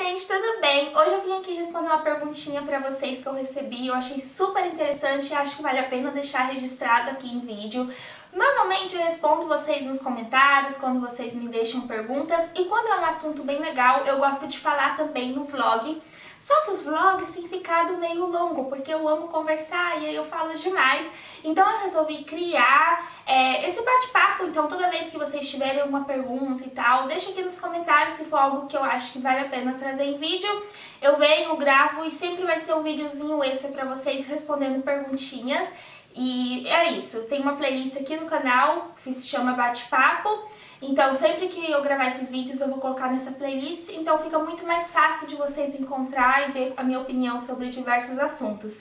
gente, tudo bem? Hoje eu vim aqui responder uma perguntinha pra vocês que eu recebi, eu achei super interessante e acho que vale a pena deixar registrado aqui em vídeo. Normalmente eu respondo vocês nos comentários, quando vocês me deixam perguntas, e quando é um assunto bem legal, eu gosto de falar também no vlog. Só que os vlogs têm ficado meio longo, porque eu amo conversar e aí eu falo demais. Então eu resolvi criar esse bate-papo. Então toda vez que vocês tiverem alguma pergunta e tal, deixa aqui nos comentários se for algo que eu acho que vale a pena trazer em vídeo. Eu venho, gravo e sempre vai ser um videozinho extra pra vocês respondendo perguntinhas. E é isso, tem uma playlist aqui no canal que se chama Bate-Papo. Então sempre que eu gravar esses vídeos eu vou colocar nessa playlist, então fica muito mais fácil de vocês encontrar e ver a minha opinião sobre diversos assuntos.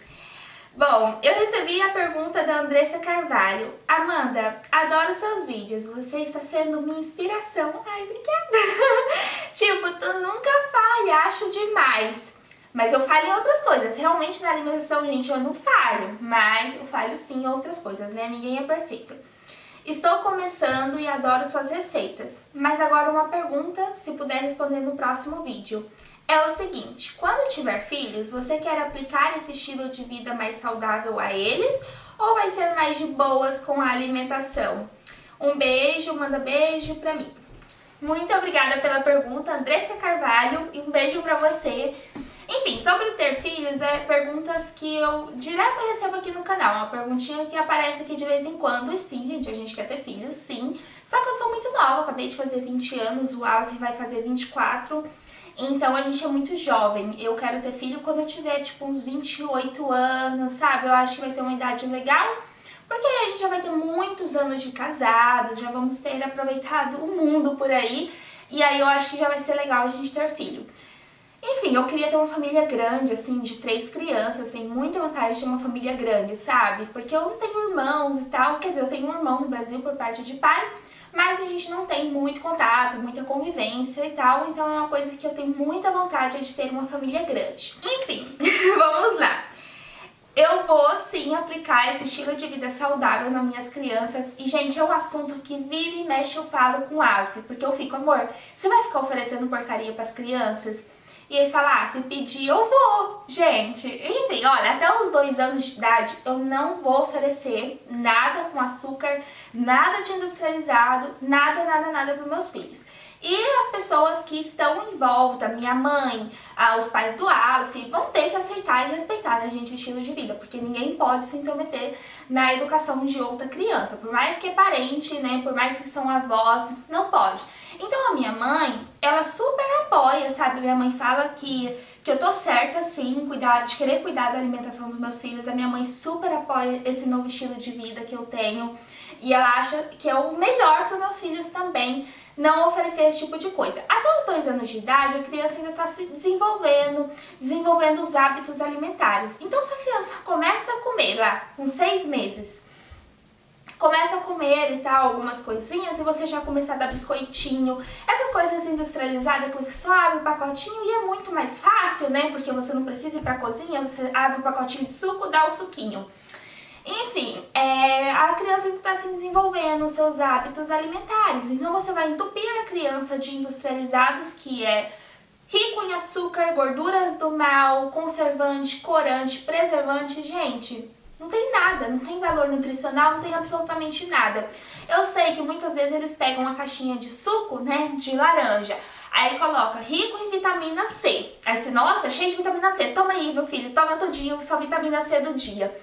Bom, eu recebi a pergunta da Andressa Carvalho. Amanda, adoro seus vídeos, você está sendo minha inspiração. Ai, obrigada! Tipo, tu nunca falha, acho demais. Mas eu falho em outras coisas. Realmente na alimentação, gente, eu não falho. Mas eu falho sim em outras coisas, né? Ninguém é perfeito. Estou começando e adoro suas receitas. Mas agora uma pergunta, se puder responder no próximo vídeo. É o seguinte, quando tiver filhos, você quer aplicar esse estilo de vida mais saudável a eles? Ou vai ser mais de boas com a alimentação? Um beijo, manda beijo pra mim. Muito obrigada pela pergunta, Andressa Carvalho, e um beijo pra você. Enfim, sobre ter filhos, perguntas que eu direto recebo aqui no canal, uma perguntinha que aparece aqui de vez em quando, e sim, gente, a gente quer ter filhos, sim. Só que eu sou muito nova, acabei de fazer 20 anos, o Aleph vai fazer 24, então a gente é muito jovem. Eu quero ter filho quando eu tiver, tipo, uns 28 anos, sabe? Eu acho que vai ser uma idade legal, porque a gente já vai ter muitos anos de casados, já vamos ter aproveitado o mundo por aí, e aí eu acho que já vai ser legal a gente ter filho. Enfim, eu queria ter uma família grande, assim, de 3 crianças, tenho muita vontade de ter uma família grande, sabe? Porque eu não tenho irmãos e tal, quer dizer, eu tenho um irmão no Brasil por parte de pai, mas a gente não tem muito contato, muita convivência e tal, então é uma coisa que eu tenho muita vontade de ter uma família grande. Enfim, vamos lá. Eu vou sim aplicar esse estilo de vida saudável nas minhas crianças e, gente, é um assunto que vira e mexe eu falo com o Aleph, porque eu fico, amor, você vai ficar oferecendo porcaria pras crianças? E ele fala, ah, se pedir eu vou, gente. Enfim, olha, até os 2 anos de idade eu não vou oferecer nada com açúcar, nada de industrializado, nada para meus filhos. E as pessoas que estão em volta, minha mãe, os pais do Aleph, vão ter que aceitar e respeitar, né, gente, o estilo de vida, porque ninguém pode se intrometer na educação de outra criança, por mais que é parente, né, por mais que são avós, não pode. Então a minha mãe, ela super apoia, sabe, minha mãe fala que eu tô certa, sim, de querer cuidar da alimentação dos meus filhos, a minha mãe super apoia esse novo estilo de vida que eu tenho, e ela acha que é o melhor para meus filhos também, não oferecer esse tipo de coisa. Até os 2 anos de idade, a criança ainda está se desenvolvendo os hábitos alimentares. Então, se a criança começa a comer lá com 6 meses, começa a comer e tal, algumas coisinhas, e você já começa a dar biscoitinho, essas coisas industrializadas que você só abre o pacotinho e é muito mais fácil, né? Porque você não precisa ir pra cozinha, você abre o pacotinho de suco, dá o suquinho. Enfim, a criança está se desenvolvendo os seus hábitos alimentares, então você vai entupir a criança de industrializados, que é rico em açúcar, gorduras do mal, conservante, corante, preservante, gente, não tem nada, não tem valor nutricional, não tem absolutamente nada. Eu sei que muitas vezes eles pegam uma caixinha de suco, né, de laranja, aí coloca rico em vitamina C, aí você, nossa, cheio de vitamina C, toma aí meu filho, toma todinho, só vitamina C do dia.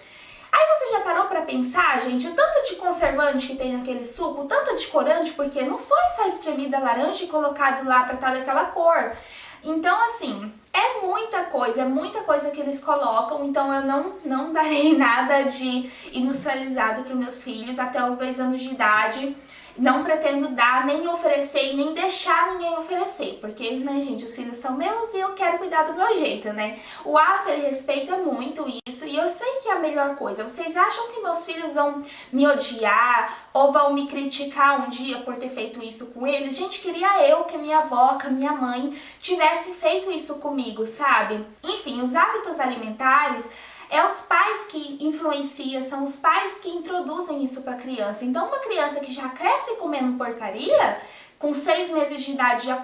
Aí você já parou pra pensar, gente, o tanto de conservante que tem naquele suco, o tanto de corante, porque não foi só espremida a laranja e colocado lá pra estar daquela cor. Então, assim, é muita coisa que eles colocam, então eu não darei nada de industrializado para os meus filhos até os 2 anos de idade. Não pretendo dar, nem oferecer e nem deixar ninguém oferecer, porque, né, gente, os filhos são meus e eu quero cuidar do meu jeito, né? O Aleph, ele respeita muito isso e eu sei que é a melhor coisa. Vocês acham que meus filhos vão me odiar ou vão me criticar um dia por ter feito isso com eles? Gente, queria eu que a minha avó, que a minha mãe tivessem feito isso comigo, sabe? Enfim, os hábitos alimentares é os pais que influenciam, são os pais que introduzem isso para a criança. Então uma criança que já cresce comendo porcaria, com 6 meses de idade já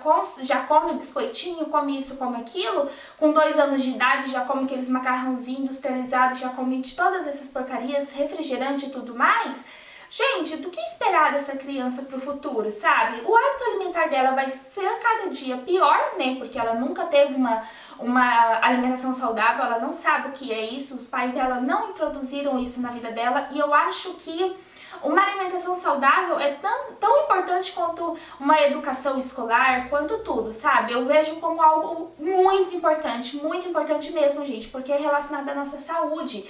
come biscoitinho, come isso, come aquilo, com 2 anos de idade já come aqueles macarrãozinhos industrializados, já come de todas essas porcarias, refrigerante e tudo mais. Gente, do que esperar dessa criança pro futuro, sabe? O hábito alimentar dela vai ser cada dia pior, né? Porque ela nunca teve uma alimentação saudável, ela não sabe o que é isso, os pais dela não introduziram isso na vida dela, e eu acho que uma alimentação saudável é tão importante quanto uma educação escolar, quanto tudo, sabe? Eu vejo como algo muito importante mesmo, gente, porque é relacionado à nossa saúde.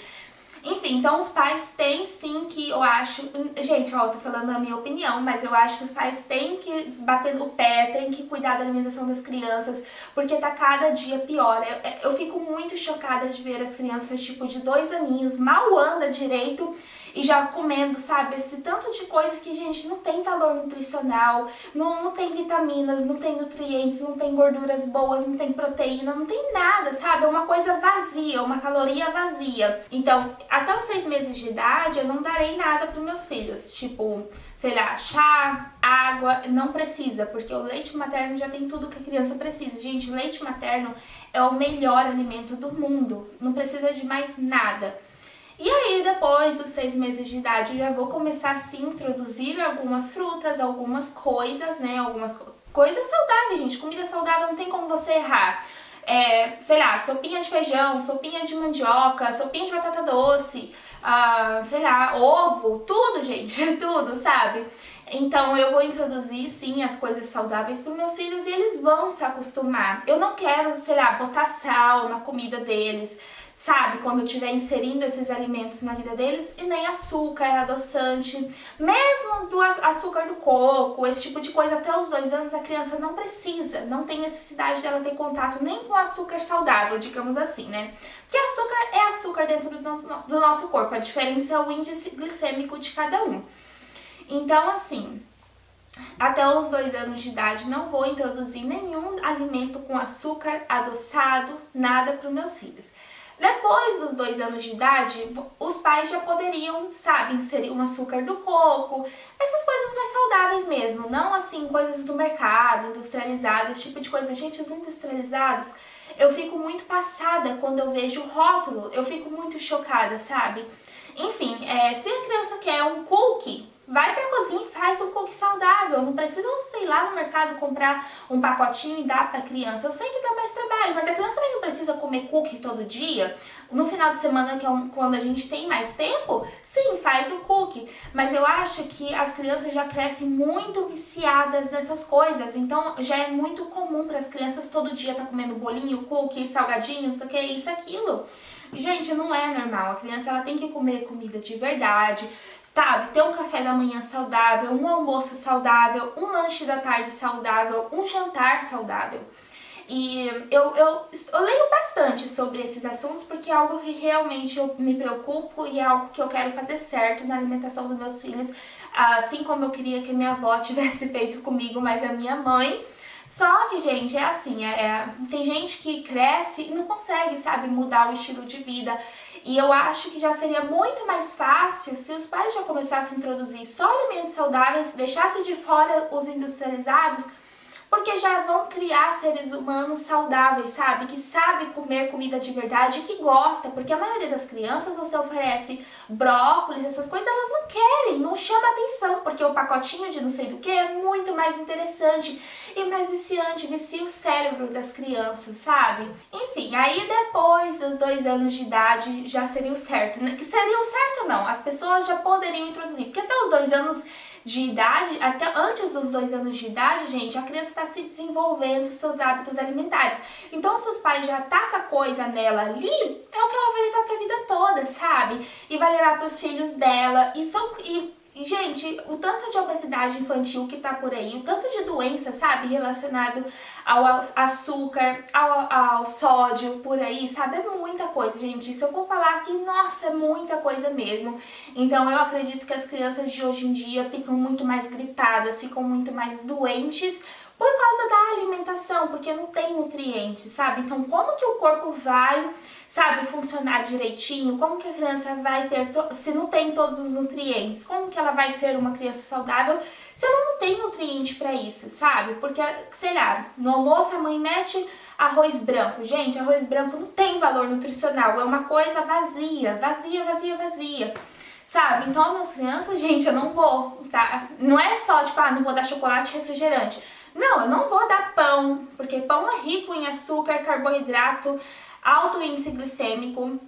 Enfim, então os pais têm sim que, eu acho, gente, ó, eu tô falando a minha opinião, mas eu acho que os pais têm que bater no pé, têm que cuidar da alimentação das crianças, porque tá cada dia pior. Eu fico muito chocada de ver as crianças, tipo, de 2 aninhos, mal anda direito e já comendo, sabe, esse tanto de coisa que, gente, não tem valor nutricional, não tem vitaminas, não tem nutrientes, não tem gorduras boas, não tem proteína, não tem nada, sabe? É uma coisa vazia, uma caloria vazia. Então, até os 6 meses de idade, eu não darei nada para meus filhos, tipo, sei lá, chá, água, não precisa, porque o leite materno já tem tudo que a criança precisa. Gente, o leite materno é o melhor alimento do mundo, não precisa de mais nada. E aí, depois dos 6 meses de idade, eu já vou começar, sim, a introduzir algumas frutas, algumas coisas, né, algumas coisas saudáveis, gente. Comida saudável não tem como você errar. Sei lá, sopinha de feijão, sopinha de mandioca, sopinha de batata doce, sei lá, ovo, tudo, gente, tudo, sabe? Então eu vou introduzir sim as coisas saudáveis para os meus filhos e eles vão se acostumar. Eu não quero, sei lá, botar sal na comida deles, sabe? Quando eu estiver inserindo esses alimentos na vida deles, e nem açúcar, adoçante, mesmo do açúcar do coco, esse tipo de coisa. Até os 2 anos a criança não precisa, não tem necessidade dela ter contato nem com açúcar saudável, digamos assim, né? Porque açúcar é açúcar dentro do nosso corpo, a diferença é o índice glicêmico de cada um. Então, assim, até os 2 anos de idade não vou introduzir nenhum alimento com açúcar adoçado, nada para os meus filhos. Depois dos 2 anos de idade, os pais já poderiam, sabe, inserir um açúcar do coco, essas coisas mais saudáveis mesmo, não assim coisas do mercado, industrializadas, tipo de coisa. Gente, os industrializados, eu fico muito passada quando eu vejo o rótulo, eu fico muito chocada, sabe? Enfim, se a criança quer um cookie, vai pra cozinha e faz um cookie saudável. Não precisa, sei lá, no mercado comprar um pacotinho e dar pra criança. Eu sei que dá mais trabalho, mas a criança também não precisa comer cookie todo dia. No final de semana, que é quando a gente tem mais tempo, sim, faz o cookie. Mas eu acho que as crianças já crescem muito viciadas nessas coisas. Então já é muito comum para as crianças todo dia estar comendo bolinho, cookie, salgadinho, não sei o que, isso, aquilo. Gente, não é normal. A criança ela tem que comer comida de verdade, sabe? Ter um café da manhã saudável, um almoço saudável, um lanche da tarde saudável, um jantar saudável. E eu leio bastante sobre esses assuntos porque é algo que realmente eu me preocupo e é algo que eu quero fazer certo na alimentação dos meus filhos, assim como eu queria que minha avó tivesse feito comigo, mas a minha mãe. Só que, gente, é assim, tem gente que cresce e não consegue, sabe, mudar o estilo de vida. E eu acho que já seria muito mais fácil se os pais já começassem a introduzir só alimentos saudáveis, deixassem de fora os industrializados, porque já vão criar seres humanos saudáveis, sabe? Que sabe comer comida de verdade e que gosta, porque a maioria das crianças você oferece brócolis, essas coisas, elas não querem, não chama atenção, porque o pacotinho de não sei do que é muito mais interessante e mais viciante, vicia o cérebro das crianças, sabe? Enfim, aí depois dos 2 anos de idade já seria o certo, né? Que seria o certo não, as pessoas já poderiam introduzir, porque até os 2 anos de idade, até antes dos 2 anos de idade, gente, a criança está se desenvolvendo seus hábitos alimentares. Então, se os pais já tacam coisa nela ali, é o que ela vai levar pra vida toda, sabe? E vai levar pros filhos dela. E, gente, o tanto de obesidade infantil que tá por aí, o tanto de doença, sabe, relacionado ao açúcar, ao sódio, por aí, sabe, é muita coisa, gente. Se eu for falar aqui, nossa, é muita coisa mesmo. Então, eu acredito que as crianças de hoje em dia ficam muito mais gripadas, ficam muito mais doentes, Por causa da alimentação, porque não tem nutrientes, sabe? Então, como que o corpo vai, sabe, funcionar direitinho? Como que a criança vai ter, se não tem todos os nutrientes? Como que ela vai ser uma criança saudável se ela não tem nutriente pra isso, sabe? Porque, sei lá, no almoço a mãe mete arroz branco. Gente, arroz branco não tem valor nutricional, é uma coisa vazia, vazia, vazia, vazia. Sabe? Então, minhas crianças, gente, eu não vou, tá? Não é só, tipo, não vou dar chocolate e refrigerante. Não, eu não vou dar pão, porque pão é rico em açúcar, carboidrato, alto índice glicêmico.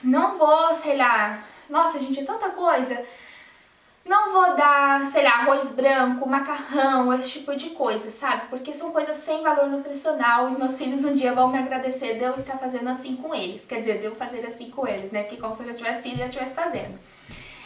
Não vou, sei lá, nossa, gente, é tanta coisa. Não vou dar, sei lá, arroz branco, macarrão, esse tipo de coisa, sabe? Porque são coisas sem valor nutricional e meus filhos um dia vão me agradecer de eu estar fazendo assim com eles. Quer dizer, de eu fazer assim com eles, né? Porque como se eu já tivesse filho, já estivesse fazendo.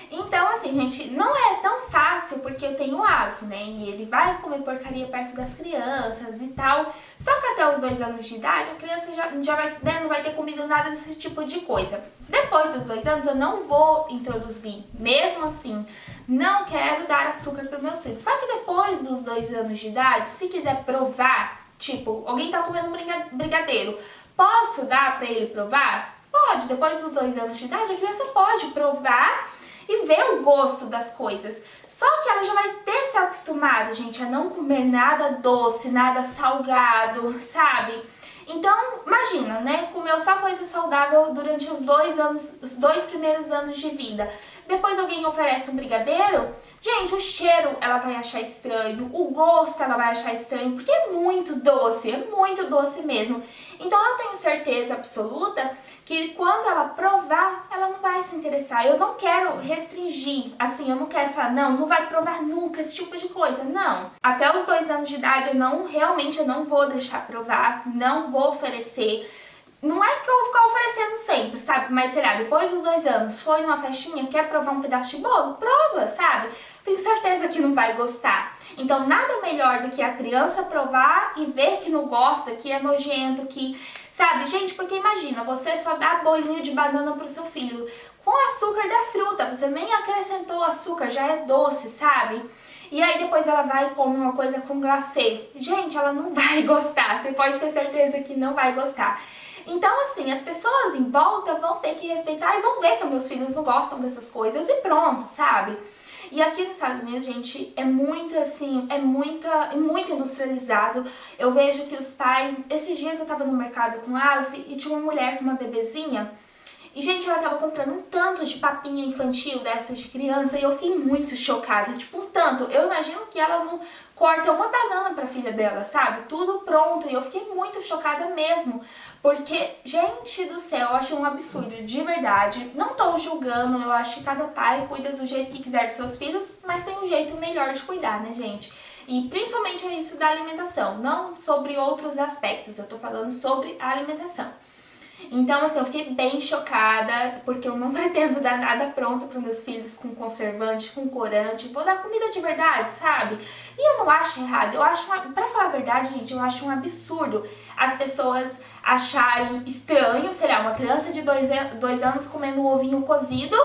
Então, assim, gente, não é tão fácil porque eu tenho o Aleph, né? E ele vai comer porcaria perto das crianças e tal. Só que até os 2 anos de idade, a criança já vai, né, não vai ter comido nada desse tipo de coisa. Depois dos 2 anos, eu não vou introduzir. Mesmo assim, não quero dar açúcar para os meus filhos. Só que depois dos 2 anos de idade, se quiser provar, tipo, alguém tá comendo um brigadeiro, posso dar para ele provar? Pode. Depois dos 2 anos de idade, a criança pode provar e ver o gosto das coisas. Só que ela já vai ter se acostumado, gente, a não comer nada doce, nada salgado, sabe? Então, imagina, né? Comeu só coisa saudável durante os 2 anos, os 2 primeiros anos de vida. Depois alguém oferece um brigadeiro, gente, o cheiro ela vai achar estranho, o gosto ela vai achar estranho, porque é muito doce mesmo. Então eu tenho certeza absoluta que quando ela provar, ela não vai se interessar. Eu não quero restringir, assim, eu não quero falar, não vai provar nunca esse tipo de coisa, não. Até os 2 anos de idade, realmente eu não vou deixar provar, não vou oferecer. Não é que eu vou ficar oferecendo sempre, sabe? Mas, sei lá, depois dos 2 anos, foi numa festinha, quer provar um pedaço de bolo? Prova, sabe? Tenho certeza que não vai gostar. Então, nada melhor do que a criança provar e ver que não gosta, que é nojento, que... Sabe, gente, porque imagina, você só dá bolinho de banana pro seu filho com açúcar da fruta, você nem acrescentou açúcar, já é doce, sabe? E aí depois ela vai e come uma coisa com glacê. Gente, ela não vai gostar, você pode ter certeza que não vai gostar. Então, assim, as pessoas em volta vão ter que respeitar e vão ver que meus filhos não gostam dessas coisas e pronto, sabe? E aqui nos Estados Unidos, gente, é muito assim, é muito industrializado. Eu vejo que os pais... Esses dias eu tava no mercado com o Aleph e tinha uma mulher com uma bebezinha. E, gente, ela tava comprando um tanto de papinha infantil dessas de criança e eu fiquei muito chocada. Tipo, um tanto. Eu imagino que ela não corta uma banana pra filha dela, sabe? Tudo pronto. E eu fiquei muito chocada mesmo. Porque, gente do céu, eu achei um absurdo, de verdade. Não tô julgando, eu acho que cada pai cuida do jeito que quiser dos seus filhos, mas tem um jeito melhor de cuidar, né, gente? E principalmente é isso da alimentação, não sobre outros aspectos. Eu tô falando sobre a alimentação. Então, assim, eu fiquei bem chocada, porque eu não pretendo dar nada pronto para meus filhos com conservante, com corante. Vou dar comida de verdade, sabe? E eu não acho errado. Eu acho, pra falar a verdade, gente, eu acho um absurdo as pessoas acharem estranho, sei lá, uma criança de 2 anos comendo um ovinho cozido.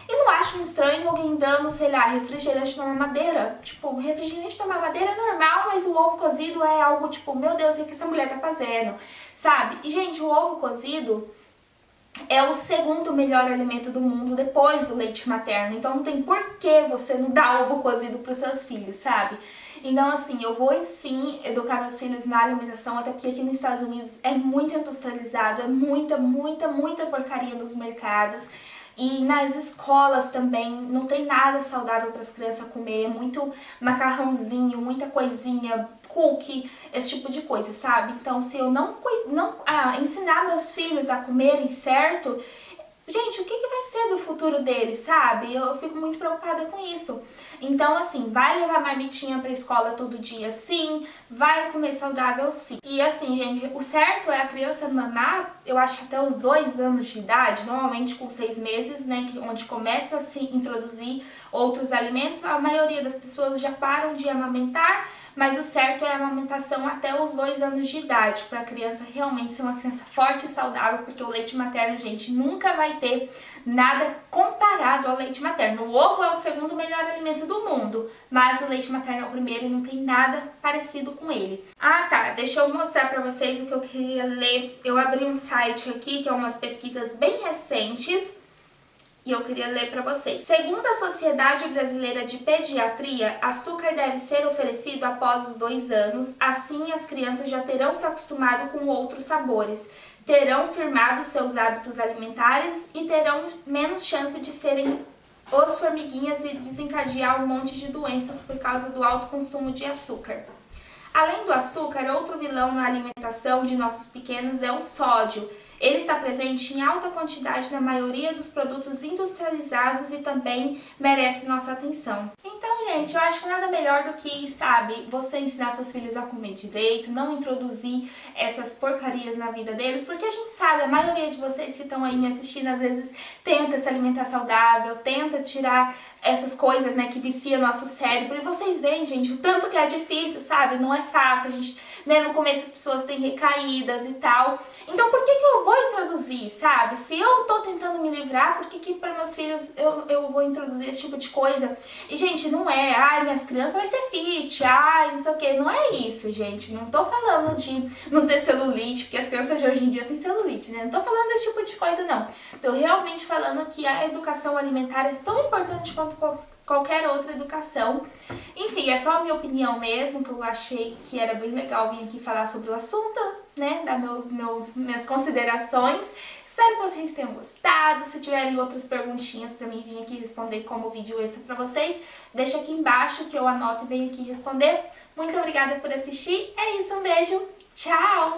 E não acham estranho alguém dando, sei lá, refrigerante na mamadeira. Tipo, refrigerante na mamadeira é normal, mas o ovo cozido é algo tipo, meu Deus, o que essa mulher tá fazendo? Sabe? E, gente, o ovo cozido é o segundo melhor alimento do mundo depois do leite materno. Então não tem por que você não dar ovo cozido pros seus filhos, sabe? Então, assim, eu vou sim educar meus filhos na alimentação, até porque aqui nos Estados Unidos é muito industrializado, é muita porcaria nos mercados. E nas escolas também não tem nada saudável para as crianças comer, muito macarrãozinho, muita coisinha, cookie, esse tipo de coisa, sabe? Então, se eu não ensinar meus filhos a comerem certo, gente, o que vai ser do futuro deles, sabe? Eu fico muito preocupada com isso. Então, assim, vai levar marmitinha pra escola todo dia, sim. Vai comer saudável, sim. E assim, gente, o certo é a criança mamar, eu acho que até os 2 anos de idade, normalmente com 6 meses, né, onde começa a se introduzir outros alimentos. A maioria das pessoas já param de amamentar, mas o certo é a amamentação até os 2 anos de idade, pra criança realmente ser uma criança forte e saudável, porque o leite materno, gente, nunca vai ter nada comparado ao leite materno. O ovo é o segundo melhor alimento do mundo, mas o leite materno é o primeiro e não tem nada parecido com ele. Ah tá, deixa eu mostrar pra vocês o que eu queria ler. Eu abri um site aqui que é umas pesquisas bem recentes e eu queria ler para vocês. Segundo a Sociedade Brasileira de Pediatria, açúcar deve ser oferecido após os 2 anos, assim as crianças já terão se acostumado com outros sabores, terão firmado seus hábitos alimentares e terão menos chance de serem os formiguinhas e desencadear um monte de doenças por causa do alto consumo de açúcar. Além do açúcar, outro vilão na alimentação de nossos pequenos é o sódio. Ele está presente em alta quantidade na maioria dos produtos industrializados e também merece nossa atenção. Então, gente, eu acho que nada melhor do que, sabe, você ensinar seus filhos a comer direito, não introduzir essas porcarias na vida deles, porque a gente sabe, a maioria de vocês que estão aí me assistindo, às vezes tenta se alimentar saudável, tenta tirar essas coisas, né, que vicia nosso cérebro, e vocês veem, gente, o tanto que é difícil, sabe? Não é fácil, a gente, né, no começo as pessoas têm recaídas e tal. Então, por que eu vou introduzir, sabe? Se eu tô tentando me livrar, por que para meus filhos eu vou introduzir esse tipo de coisa? E, gente, não é, ai, minhas crianças vai ser fit, ai, não sei o que, não é isso, gente. Não tô falando de não ter celulite, porque as crianças de hoje em dia têm celulite, né? Não tô falando desse tipo de coisa, não. Tô realmente falando que a educação alimentar é tão importante quanto qualquer outra educação. Enfim, é só a minha opinião mesmo, que eu achei que era bem legal vir aqui falar sobre o assunto, né, dar minhas considerações. Espero que vocês tenham gostado. Se tiverem outras perguntinhas pra mim vir aqui responder como vídeo extra pra vocês, deixa aqui embaixo que eu anoto e venho aqui responder. Muito obrigada por assistir. É isso, um beijo, tchau!